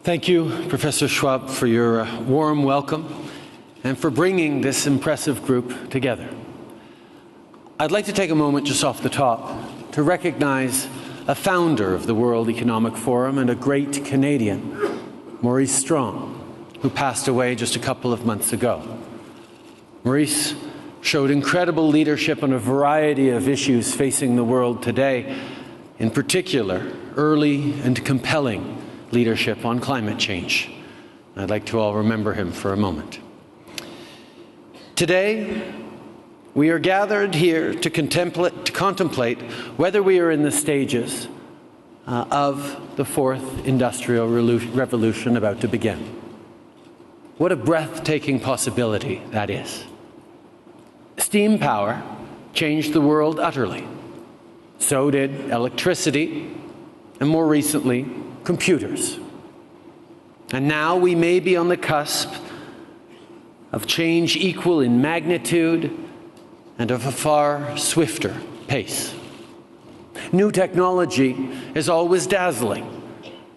Thank you, Professor Schwab, for your warm welcome and for bringing this impressive group together. I'd like to take a moment just off the top to recognize a founder of the World Economic Forum and a great Canadian, Maurice Strong, who passed away just a couple of months ago. Maurice showed incredible leadership on a variety of issues facing the world today, in particular, early and compelling leadership on climate change. I'd like to all remember him for a moment. Today, we are gathered here to contemplate whether we are in the stages of the fourth industrial revolution about to begin. What a breathtaking possibility that is. Steam power changed the world utterly. So did electricity, and more recently, computers. And now we may be on the cusp of change equal in magnitude and of a far swifter pace. New technology is always dazzling,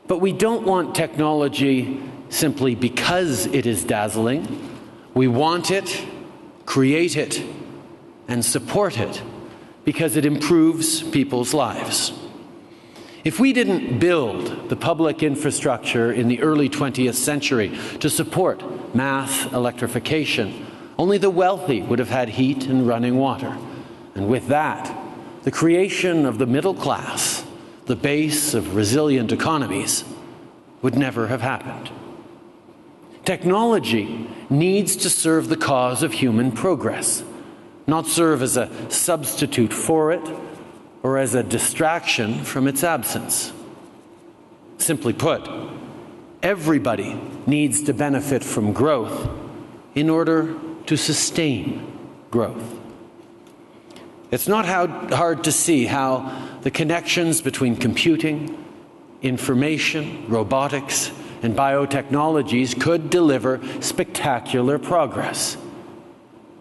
but we don't want technology simply because it is dazzling. We want it, create it, and support it because it improves people's lives. If we didn't build the public infrastructure in the early 20th century to support mass electrification, only the wealthy would have had heat and running water. And with that, the creation of the middle class, the base of resilient economies, would never have happened. Technology needs to serve the cause of human progress, not serve as a substitute for it or as a distraction from its absence. Simply put, everybody needs to benefit from growth in order to sustain growth. It's not hard to see how the connections between computing, information, robotics, and biotechnologies could deliver spectacular progress.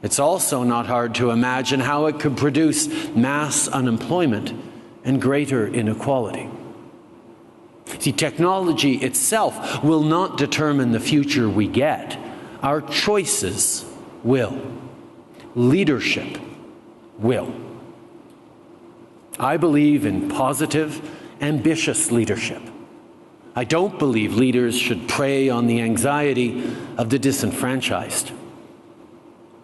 It's also not hard to imagine how it could produce mass unemployment and greater inequality. See, technology itself will not determine the future we get. Our choices will. Leadership will. I believe in positive, ambitious leadership. I don't believe leaders should prey on the anxiety of the disenfranchised.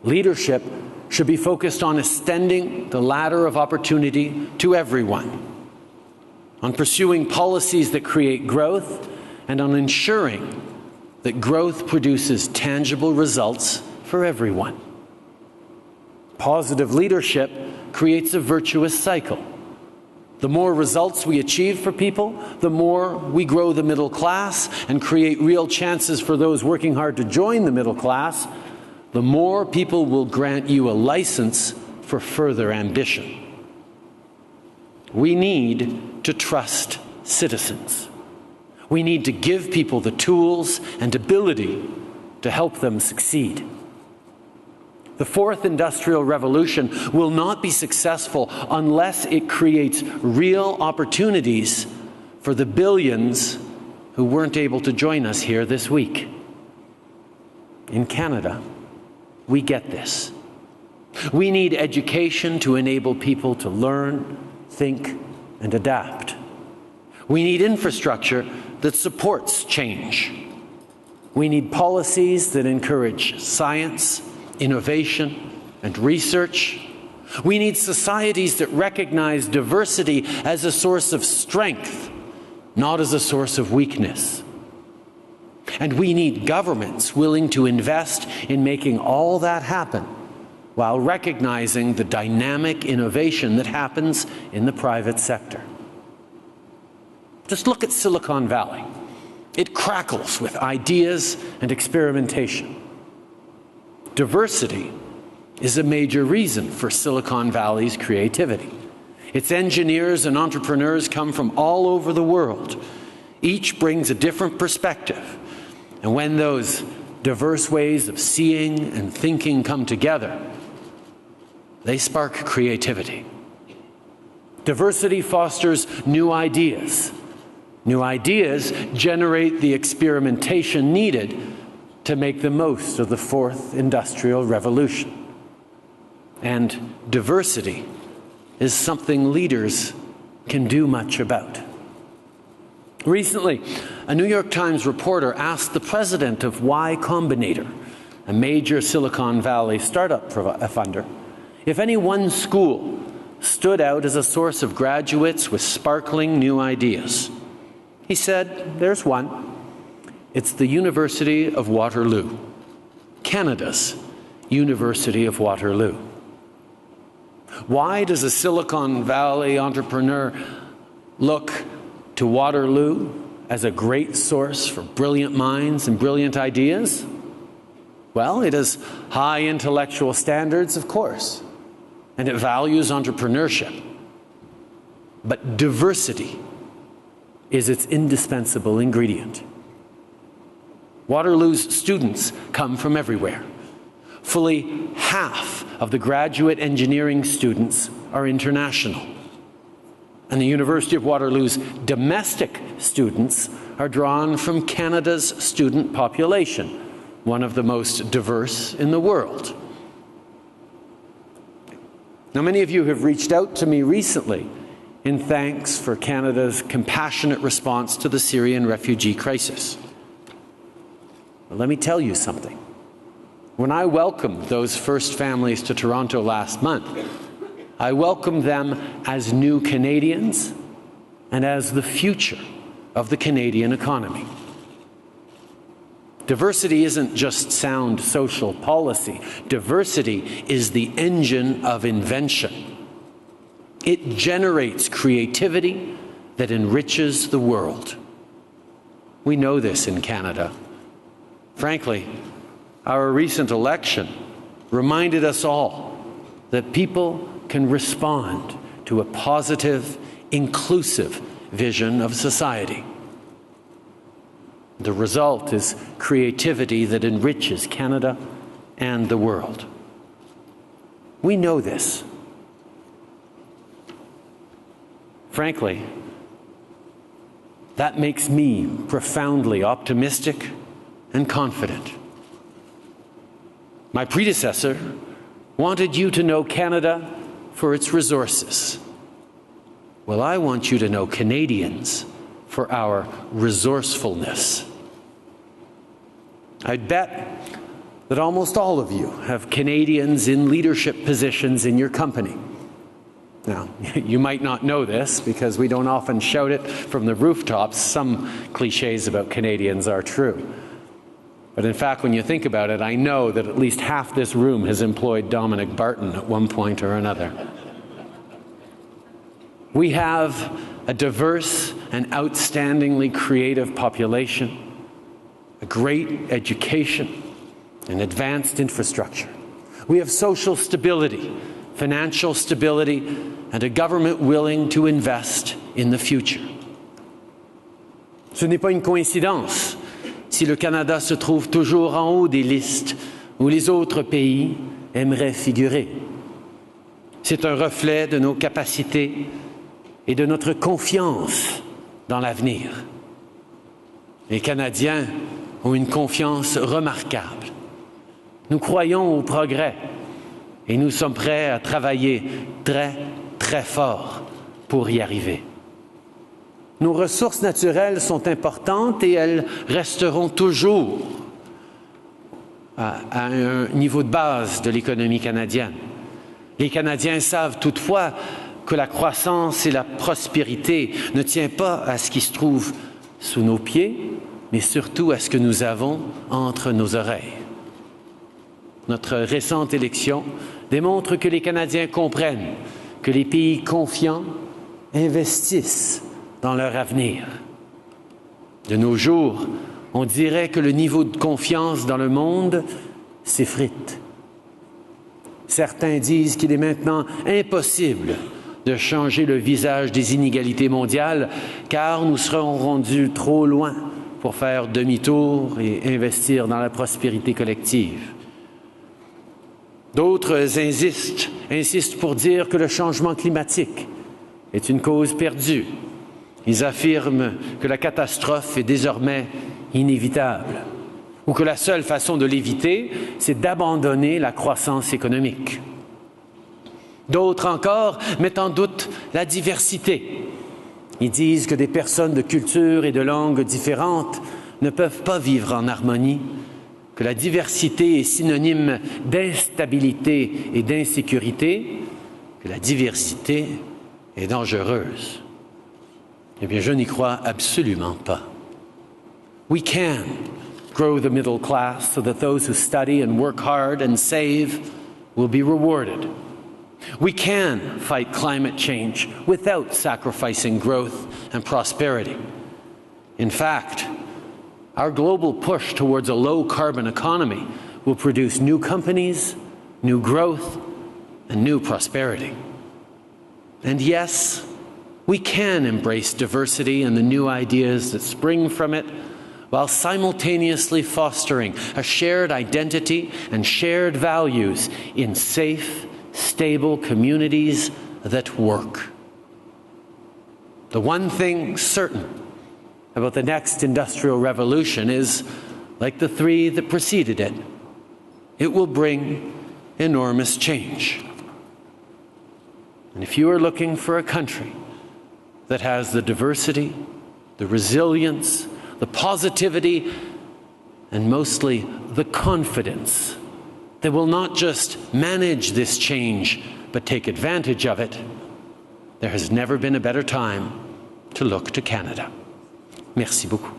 Leadership should be focused on extending the ladder of opportunity to everyone, on pursuing policies that create growth, and on ensuring that growth produces tangible results for everyone. Positive leadership creates a virtuous cycle. The more results we achieve for people, the more we grow the middle class and create real chances for those working hard to join the middle class, the more people will grant you a license for further ambition. We need to trust citizens. We need to give people the tools and ability to help them succeed. The fourth industrial revolution will not be successful unless it creates real opportunities for the billions who weren't able to join us here this week. In Canada, we get this. We need education to enable people to learn, think, and adapt. We need infrastructure that supports change. We need policies that encourage science, innovation, and research. We need societies that recognize diversity as a source of strength, not as a source of weakness. And we need governments willing to invest in making all that happen while recognizing the dynamic innovation that happens in the private sector. Just look at Silicon Valley. It crackles with ideas and experimentation. Diversity is a major reason for Silicon Valley's creativity. Its engineers and entrepreneurs come from all over the world. Each brings a different perspective. And when those diverse ways of seeing and thinking come together, they spark creativity. Diversity fosters new ideas. New ideas generate the experimentation needed to make the most of the fourth industrial revolution. And diversity is something leaders can do much about. Recently, a New York Times reporter asked the president of Y Combinator, a major Silicon Valley startup funder, if any one school stood out as a source of graduates with sparkling new ideas. He said, there's one. It's the University of Waterloo, Canada's University of Waterloo. Why does a Silicon Valley entrepreneur look to Waterloo as a great source for brilliant minds and brilliant ideas? Well, it has high intellectual standards, of course, and it values entrepreneurship. But diversity is its indispensable ingredient. Waterloo's students come from everywhere. Fully half of the graduate engineering students are international. And the University of Waterloo's domestic students are drawn from Canada's student population, one of the most diverse in the world. Now, many of you have reached out to me recently in thanks for Canada's compassionate response to the Syrian refugee crisis. But let me tell you something. When I welcomed those first families to Toronto last month, I welcomed them as new Canadians and as the future of the Canadian economy. Diversity isn't just sound social policy. Diversity is the engine of invention. It generates creativity that enriches the world. We know this in Canada. Frankly, our recent election reminded us all that people can respond to a positive, inclusive vision of society. The result is creativity that enriches Canada and the world. We know this. Frankly, that makes me profoundly optimistic and confident. My predecessor wanted you to know Canada for its resources. Well, I want you to know Canadians for our resourcefulness. I'd bet that almost all of you have Canadians in leadership positions in your company. Now, you might not know this because we don't often shout it from the rooftops. Some cliches about Canadians are true. But in fact, when you think about it, I know that at least half this room has employed Dominic Barton at one point or another. We have a diverse and outstandingly creative population, a great education, and advanced infrastructure. We have social stability, financial stability, and a government willing to invest in the future. Ce n'est pas une coïncidence si le Canada se trouve toujours en haut des listes où les autres pays aimeraient figurer. C'est un reflet de nos capacités et de notre confiance dans l'avenir. Les Canadiens ont une confiance remarquable. Nous croyons au progrès et nous sommes prêts à travailler très, très fort pour y arriver. Nos ressources naturelles sont importantes et elles resteront toujours à un niveau de base de l'économie canadienne. Les Canadiens savent toutefois que la croissance et la prospérité ne tiennent pas à ce qui se trouve sous nos pieds, mais surtout à ce que nous avons entre nos oreilles. Notre récente élection démontre que les Canadiens comprennent que les pays confiants investissent dans leur avenir. De nos jours, on dirait que le niveau de confiance dans le monde s'effrite. Certains disent qu'il est maintenant impossible de changer le visage des inégalités mondiales car nous serons rendus trop loin pour faire demi-tour et investir dans la prospérité collective. D'autres insistent pour dire que le changement climatique est une cause perdue Ils affirment que la catastrophe est désormais inévitable, ou que la seule façon de l'éviter, c'est d'abandonner la croissance économique. D'autres encore mettent en doute la diversité. Ils disent que des personnes de cultures et de langues différentes ne peuvent pas vivre en harmonie, que la diversité est synonyme d'instabilité et d'insécurité, que la diversité est dangereuse. Eh bien, je n'y crois absolument pas. We can grow the middle class so that those who study and work hard and save will be rewarded. We can fight climate change without sacrificing growth and prosperity. In fact, our global push towards a low-carbon economy will produce new companies, new growth, and new prosperity. And yes, we can embrace diversity and the new ideas that spring from it, while simultaneously fostering a shared identity and shared values in safe, stable communities that work. The one thing certain about the next industrial revolution is, like the three that preceded it, it will bring enormous change. And if you are looking for a country that has the diversity, the resilience, the positivity, and mostly the confidence that will not just manage this change, but take advantage of it, there has never been a better time to look to Canada. Merci beaucoup.